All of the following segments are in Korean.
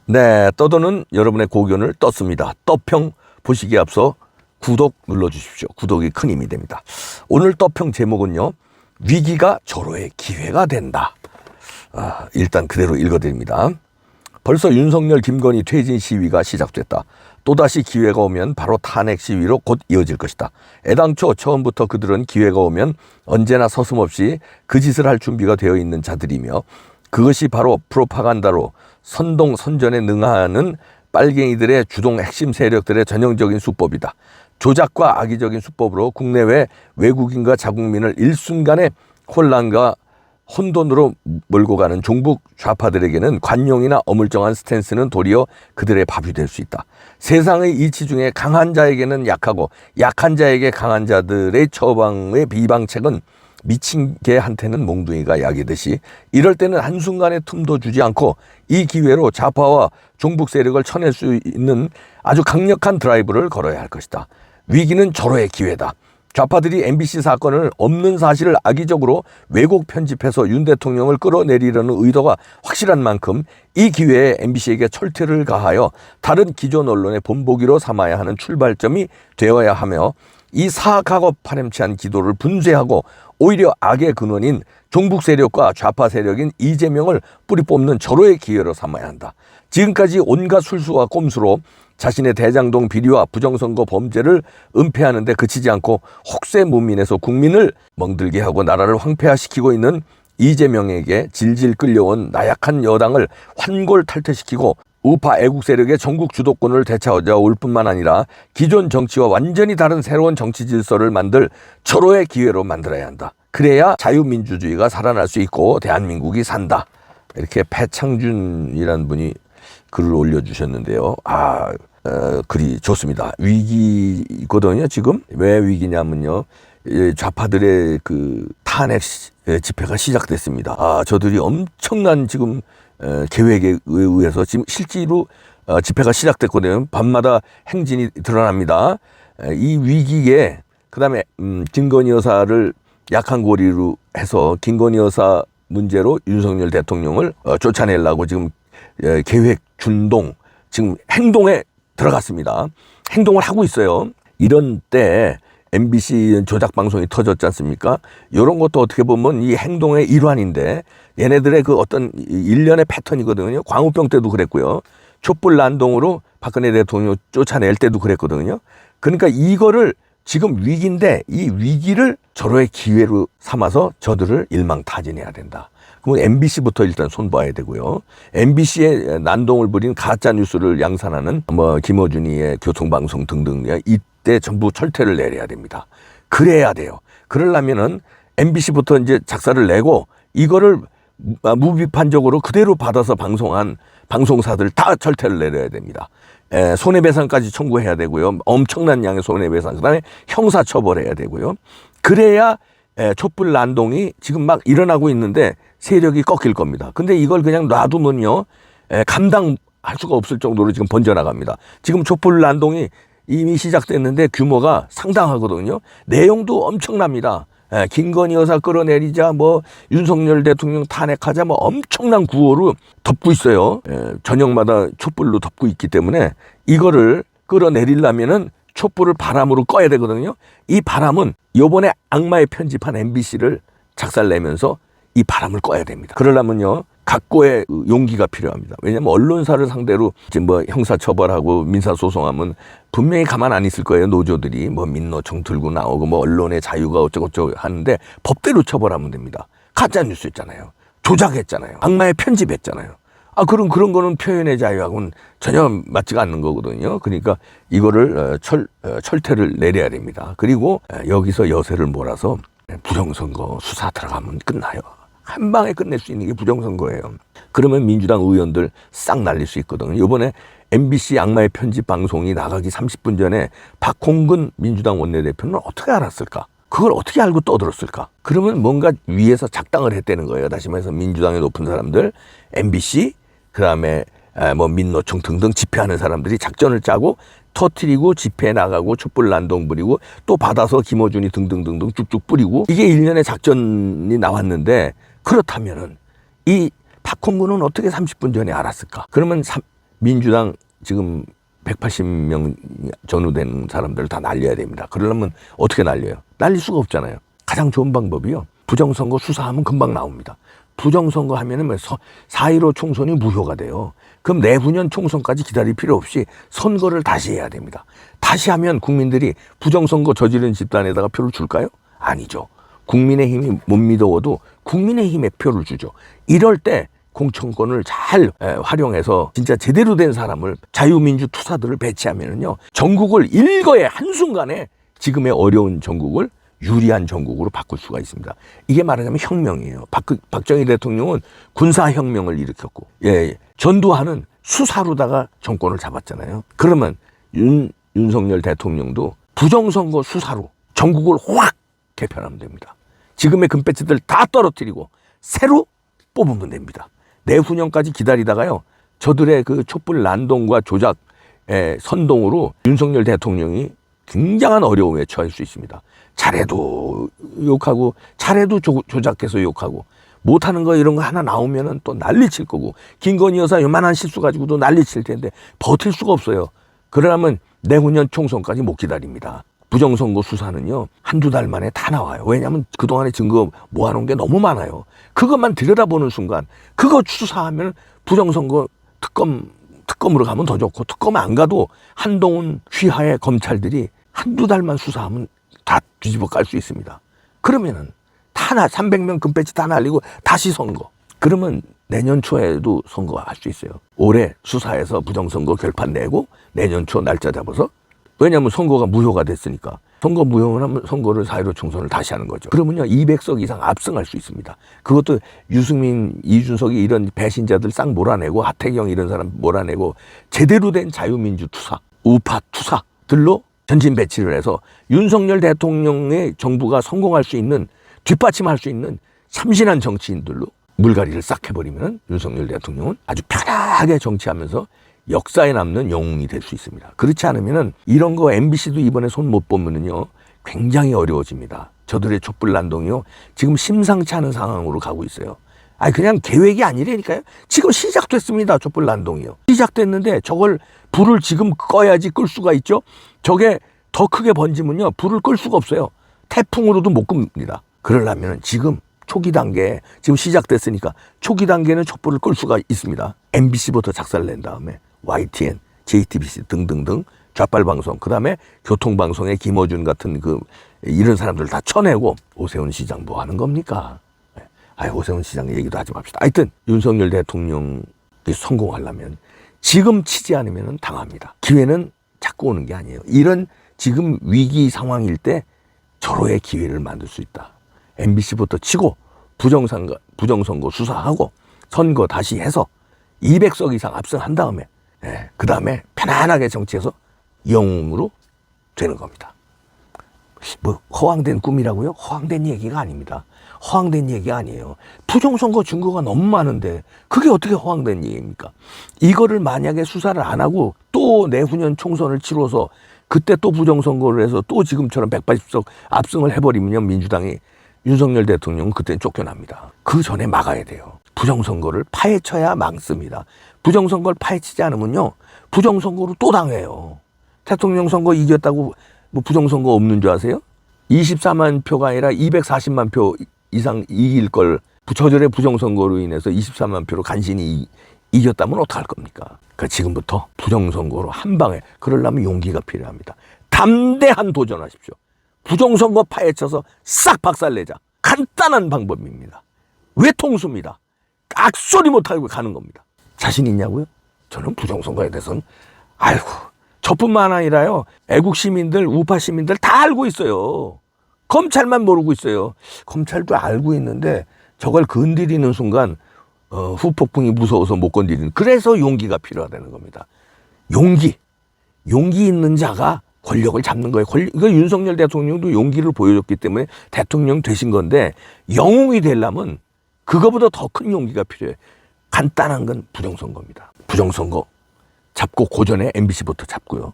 네, 떠도는 여러분의 고견을 떴습니다. 떠평 보시기에 앞서 구독 눌러주십시오. 구독이 큰 힘이 됩니다. 오늘 떠평 제목은요, 위기가 절호의 기회가 된다. 일단 그대로 읽어드립니다. 벌써 윤석열, 김건희 퇴진 시위가 시작됐다. 또다시 기회가 오면 바로 탄핵 시위로 곧 이어질 것이다. 애당초 처음부터 그들은 기회가 오면 언제나 서슴없이 그 짓을 할 준비가 되어 있는 자들이며, 그것이 바로 프로파간다로 선동 선전에 능하는 빨갱이들의 주동 핵심 세력들의 전형적인 수법이다. 조작과 악의적인 수법으로 국내외 외국인과 자국민을 일순간에 혼란과 혼돈으로 몰고 가는 종북 좌파들에게는 관용이나 어물쩡한 스탠스는 도리어 그들의 밥이 될 수 있다. 세상의 이치 중에 강한 자에게는 약하고 약한 자에게 강한 자들의 처방의 비방책은 미친 개한테는 몽둥이가 약이듯이, 이럴 때는 한순간의 틈도 주지 않고 이 기회로 좌파와 종북 세력을 쳐낼 수 있는 아주 강력한 드라이브를 걸어야 할 것이다. 위기는 절호의 기회다. 좌파들이 MBC 사건을 없는 사실을 악의적으로 왜곡 편집해서 윤 대통령을 끌어내리려는 의도가 확실한 만큼 이 기회에 MBC에게 철퇴를 가하여 다른 기존 언론의 본보기로 삼아야 하는 출발점이 되어야 하며, 이 사악하고 파렴치한 기도를 분쇄하고 오히려 악의 근원인 종북 세력과 좌파 세력인 이재명을 뿌리 뽑는 절호의 기회로 삼아야 한다. 지금까지 온갖 술수와 꼼수로 자신의 대장동 비리와 부정선거 범죄를 은폐하는 데 그치지 않고 혹세 무민에서 국민을 멍들게 하고 나라를 황폐화시키고 있는 이재명에게 질질 끌려온 나약한 여당을 환골탈퇴시키고 우파 애국 세력의 전국 주도권을 되찾아올 뿐만 아니라 기존 정치와 완전히 다른 새로운 정치 질서를 만들 절호의 기회로 만들어야 한다. 그래야 자유민주주의가 살아날 수 있고 대한민국이 산다. 이렇게 패창준이라는 분이 글을 올려주셨는데요. 글이 좋습니다. 위기거든요, 지금. 왜 위기냐면요, 좌파들의 그 탄핵 집회가 시작됐습니다. 저들이 엄청난 지금 계획에 의해서 지금 실제로 집회가 시작됐거든요. 밤마다 행진이 드러납니다. 이 위기에 그다음에 김건희 여사를 약한 고리로 해서 김건희 여사 문제로 윤석열 대통령을 쫓아내려고 지금 계획 준동, 지금 행동에 들어갔습니다. 행동을 하고 있어요. 이런 때 MBC 조작 방송이 터졌지 않습니까? 이런 것도 어떻게 보면 이 행동의 일환인데, 얘네들의 그 어떤 일련의 패턴이거든요. 광우병 때도 그랬고요. 촛불 난동으로 박근혜 대통령 쫓아낼 때도 그랬거든요. 그러니까 이거를 지금 위기인데 이 위기를 절호의 기회로 삼아서 저들을 일망타진해야 된다. 그럼 MBC부터 일단 손봐야 되고요. MBC의 난동을 부린 가짜 뉴스를 양산하는 김어준이의 교통방송 등등, 이때 전부 철퇴를 내려야 됩니다. 그래야 돼요. 그러려면은 MBC부터 이제 작사를 내고 이거를 무비판적으로 그대로 받아서 방송한 방송사들 다 철퇴를 내려야 됩니다. 손해배상까지 청구해야 되고요. 엄청난 양의 손해배상, 그다음에 형사처벌해야 되고요. 그래야 촛불 난동이 지금 막 일어나고 있는데 세력이 꺾일 겁니다. 근데 이걸 그냥 놔두면요, 감당할 수가 없을 정도로 지금 번져나갑니다. 지금 촛불 난동이 이미 시작됐는데 규모가 상당하거든요. 내용도 엄청납니다. 김건희 여사 끌어내리자, 윤석열 대통령 탄핵하자, 엄청난 구호로 덮고 있어요. 저녁마다 촛불로 덮고 있기 때문에 이거를 끌어내리려면은 촛불을 바람으로 꺼야 되거든요. 이 바람은 요번에 악마의 편집한 MBC를 작살내면서 이 바람을 꺼야 됩니다. 그러려면요, 각고의 용기가 필요합니다. 왜냐하면 언론사를 상대로 지금 형사처벌하고 민사소송하면 분명히 가만 안 있을 거예요. 노조들이 민노총 들고 나오고 언론의 자유가 어쩌고저쩌고 하는데 법대로 처벌하면 됩니다. 가짜뉴스 했잖아요. 조작했잖아요. 악마의 편집했잖아요. 그런 거는 표현의 자유하고는 전혀 맞지가 않는 거거든요. 그러니까 이거를 철퇴를 내려야 됩니다. 그리고 여기서 여세를 몰아서 부정선거 수사 들어가면 끝나요. 한 방에 끝낼 수 있는 게 부정선거예요. 그러면 민주당 의원들 싹 날릴 수 있거든요. 이번에 MBC 악마의 편집 방송이 나가기 30분 전에 박홍근 민주당 원내대표는 어떻게 알았을까? 그걸 어떻게 알고 떠들었을까? 그러면 뭔가 위에서 작당을 했다는 거예요. 다시 말해서 민주당의 높은 사람들, MBC, 그다음에 민노총 등등 집회하는 사람들이 작전을 짜고 터트리고 집회에 나가고 촛불 난동 부리고 또 받아서 김어준이 등등등등 쭉쭉 뿌리고, 이게 일련의 작전이 나왔는데, 그렇다면은 이 박홍근은 어떻게 30분 전에 알았을까? 그러면 민주당 지금 180명 전후된 사람들을 다 날려야 됩니다. 그러려면 어떻게 날려요? 날릴 수가 없잖아요. 가장 좋은 방법이요. 부정선거 수사하면 금방 나옵니다. 부정선거 하면은 4.15 총선이 무효가 돼요. 그럼 내후년 총선까지 기다릴 필요 없이 선거를 다시 해야 됩니다. 다시 하면 국민들이 부정선거 저지른 집단에다가 표를 줄까요? 아니죠. 국민의힘이 못 믿어도 국민의힘에 표를 주죠. 이럴 때 공천권을 잘 활용해서 진짜 제대로 된 사람을 자유민주 투사들을 배치하면은요, 전국을 일거에 한순간에 지금의 어려운 전국을 유리한 전국으로 바꿀 수가 있습니다. 이게 말하자면 혁명이에요. 박정희 대통령은 군사혁명을 일으켰고, 전두환은 수사로다가 정권을 잡았잖아요. 그러면 윤석열 대통령도 부정선거 수사로 전국을 확 개편하면 됩니다. 지금의 금배지들 다 떨어뜨리고 새로 뽑으면 됩니다. 내후년까지 기다리다가요, 저들의 그 촛불 난동과 조작 선동으로 윤석열 대통령이 굉장한 어려움에 처할 수 있습니다. 잘해도 욕하고 잘해도 조작해서 욕하고 못하는 거 이런 거 하나 나오면은 또 난리칠 거고, 김건희 여사 요만한 실수 가지고도 난리칠 텐데 버틸 수가 없어요. 그러려면 내후년 총선까지 못 기다립니다. 부정선거 수사는요, 한두 달 만에 다 나와요. 왜냐하면 그동안에 증거 모아놓은 게 너무 많아요. 그것만 들여다보는 순간 그거 수사하면 부정선거 특검으로 가면 더 좋고, 특검 안 가도 한동훈 휘하의 검찰들이 한두 달만 수사하면 다 뒤집어 깔 수 있습니다. 그러면은 다 300명 금배지 다 날리고 다시 선거. 그러면 내년 초에도 선거할 수 있어요. 올해 수사해서 부정선거 결판 내고 내년 초 날짜 잡아서, 왜냐하면 선거가 무효가 됐으니까 선거 무효하면 선거를 4.15 총선을 다시 하는 거죠. 그러면요 200석 이상 압승할 수 있습니다. 그것도 유승민, 이준석이 이런 배신자들 싹 몰아내고 하태경 이런 사람 몰아내고 제대로 된 자유민주 투사, 우파 투사들로 전진 배치를 해서 윤석열 대통령의 정부가 성공할 수 있는, 뒷받침할 수 있는 참신한 정치인들로 물갈이를 싹 해버리면 윤석열 대통령은 아주 편하게 정치하면서 역사에 남는 영웅이 될 수 있습니다. 그렇지 않으면은 이런 거 MBC도 이번에 손 못 보면은요 굉장히 어려워집니다. 저들의 촛불 난동이요 지금 심상치 않은 상황으로 가고 있어요. 아니 그냥 계획이 아니라니까요. 지금 시작됐습니다. 촛불 난동이요. 시작됐는데 저걸 불을 지금 꺼야지 끌 수가 있죠. 저게 더 크게 번지면요 불을 끌 수가 없어요. 태풍으로도 못 끕니다. 그러려면 지금 초기 단계에, 지금 시작됐으니까 초기 단계는 촛불을 끌 수가 있습니다. MBC부터 작살낸 다음에 YTN, JTBC 등등등 좌빨방송, 그 다음에 교통방송의 김어준 같은 이런 사람들 다 쳐내고, 오세훈 시장 뭐 하는 겁니까? 오세훈 시장 얘기도 하지 맙시다. 하여튼 윤석열 대통령이 성공하려면 지금 치지 않으면 당합니다. 기회는 자꾸 오는 게 아니에요. 이런 지금 위기 상황일 때 절호의 기회를 만들 수 있다. MBC부터 치고 부정선거 수사하고 선거 다시 해서 200석 이상 압승한 다음에 그 다음에 편안하게 정치해서 영웅으로 되는 겁니다. 뭐 허황된 꿈이라고요? 허황된 얘기가 아닙니다. 허황된 얘기가 아니에요. 부정선거 증거가 너무 많은데 그게 어떻게 허황된 얘기입니까? 이거를 만약에 수사를 안 하고 또 내후년 총선을 치러서 그때 또 부정선거를 해서 또 지금처럼 180석 압승을 해버리면 민주당이, 윤석열 대통령은 그때는 쫓겨납니다. 그 전에 막아야 돼요. 부정선거를 파헤쳐야 막습니다. 부정선거를 파헤치지 않으면요 부정선거로 또 당해요. 대통령 선거 이겼다고 뭐 부정선거 없는 줄 아세요? 24만 표가 아니라 240만 표 이상 이길 걸 저절의 부정선거로 인해서 24만 표로 간신히 이겼다면 어떡할 겁니까? 그러니까 지금부터 부정선거로 한 방에, 그러려면 용기가 필요합니다. 담대한 도전하십시오. 부정선거 파헤쳐서 싹 박살내자. 간단한 방법입니다. 외통수입니다. 악소리 못하고 가는 겁니다. 자신 있냐고요? 저는 부정선거에 대해서는 저뿐만 아니라요 애국 시민들, 우파 시민들 다 알고 있어요. 검찰만 모르고 있어요. 검찰도 알고 있는데 저걸 건드리는 순간 후폭풍이 무서워서 못 건드리는, 그래서 용기가 필요하다는 겁니다. 용기 있는 자가 권력을 잡는 거예요. 이거 윤석열 대통령도 용기를 보여줬기 때문에 대통령 되신 건데, 영웅이 되려면 그거보다 더 큰 용기가 필요해요. 간단한 건 부정선거입니다. 부정선거 잡고 고전에 MBC부터 잡고요.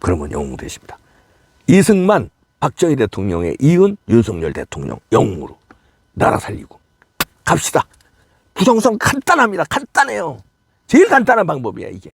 그러면 영웅 되십니다. 이승만, 박정희 대통령에 이은 윤석열 대통령 영웅으로 나라 살리고 갑시다. 부정선거 간단합니다. 간단해요. 제일 간단한 방법이야 이게.